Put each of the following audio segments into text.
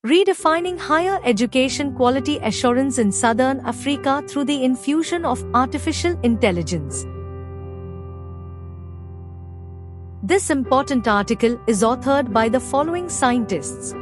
redefining higher education quality assurance in Southern Africa through the infusion of artificial intelligence. This important article is authored by the following scientists.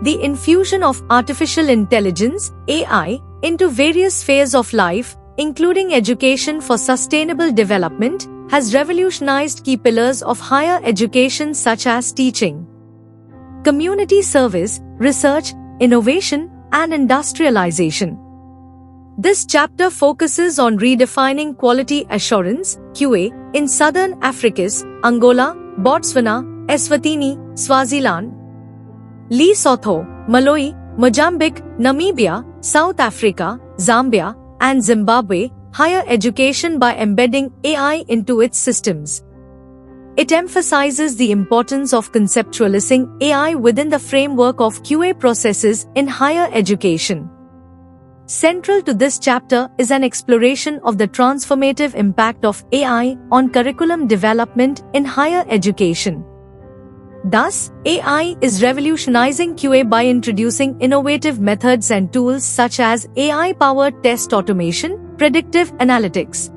The infusion of artificial intelligence (AI) into various spheres of life, including education for sustainable development, has revolutionized key pillars of higher education such as teaching, community service, research, innovation, and industrialization. This chapter focuses on redefining quality assurance (QA) in Southern Africa's Angola, Botswana, Eswatini, Swaziland, Lesotho, Malawi, Mozambique, Namibia, South Africa, Zambia, and Zimbabwe, higher education by embedding AI into its systems. It emphasizes the importance of conceptualizing AI within the framework of QA processes in higher education. Central to this chapter is an exploration of the transformative impact of AI on curriculum development in higher education. Thus, AI is revolutionizing QA by introducing innovative methods and tools such as AI-powered test automation, predictive analytics,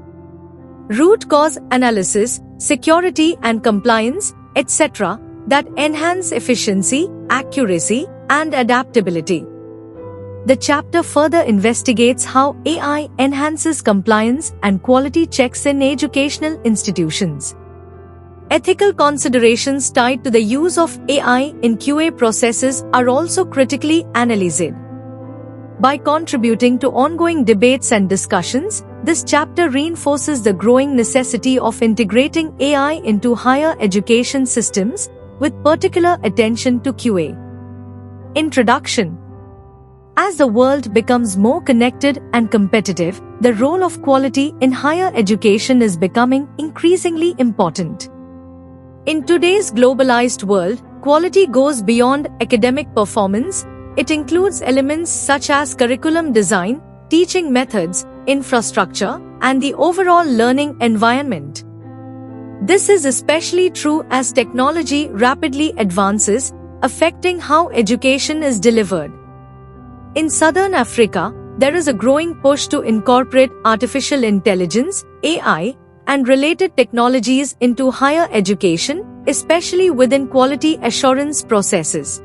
root cause analysis, security and compliance, etc., that enhance efficiency, accuracy, and adaptability. The chapter further investigates how AI enhances compliance and quality checks in educational institutions. Ethical considerations tied to the use of AI in QA processes are also critically analyzed. By contributing to ongoing debates and discussions, this chapter reinforces the growing necessity of integrating AI into higher education systems, with particular attention to QA. Introduction. As the world becomes more connected and competitive, the role of quality in higher education is becoming increasingly important. In today's globalized world, quality goes beyond academic performance. It includes elements such as curriculum design, teaching methods, infrastructure, and the overall learning environment. This is especially true as technology rapidly advances, affecting how education is delivered. In Southern Africa, there is a growing push to incorporate artificial intelligence, AI, and related technologies into higher education, especially within quality assurance processes.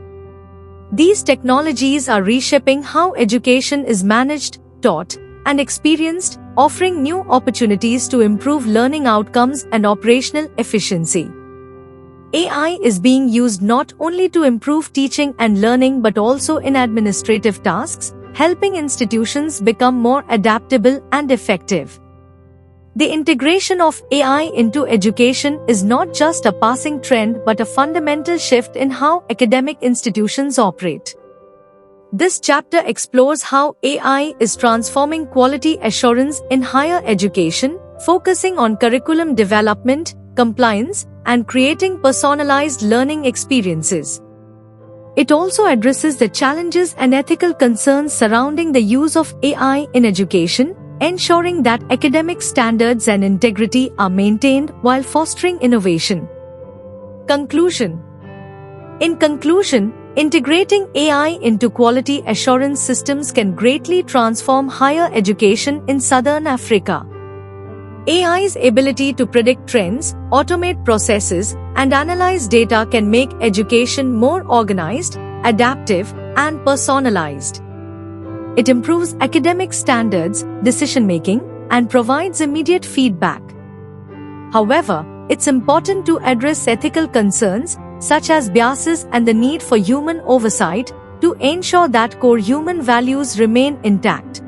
These technologies are reshaping how education is managed, taught, and experienced, offering new opportunities to improve learning outcomes and operational efficiency. AI is being used not only to improve teaching and learning but also in administrative tasks, helping institutions become more adaptable and effective. The integration of AI into education is not just a passing trend but a fundamental shift in how academic institutions operate. This chapter explores how AI is transforming quality assurance in higher education, focusing on curriculum development, compliance, and creating personalized learning experiences. It also addresses the challenges and ethical concerns surrounding the use of AI in education, ensuring that academic standards and integrity are maintained while fostering innovation. Conclusion. In conclusion, integrating AI into quality assurance systems can greatly transform higher education in Southern Africa. AI's ability to predict trends, automate processes, and analyze data can make education more organized, adaptive, and personalized. It improves academic standards, decision-making, and provides immediate feedback. However, it's important to address ethical concerns, such as biases and the need for human oversight, to ensure that core human values remain intact.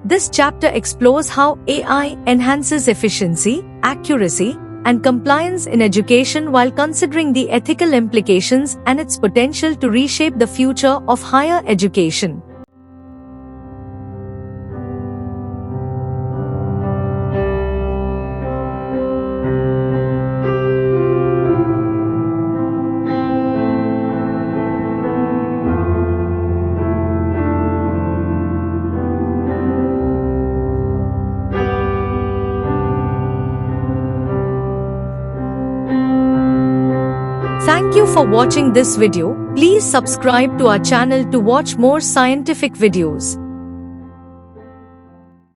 This chapter explores how AI enhances efficiency, accuracy, and compliance in education while considering the ethical implications and its potential to reshape the future of higher education. Thank you for watching this video. Please subscribe to our channel to watch more scientific videos.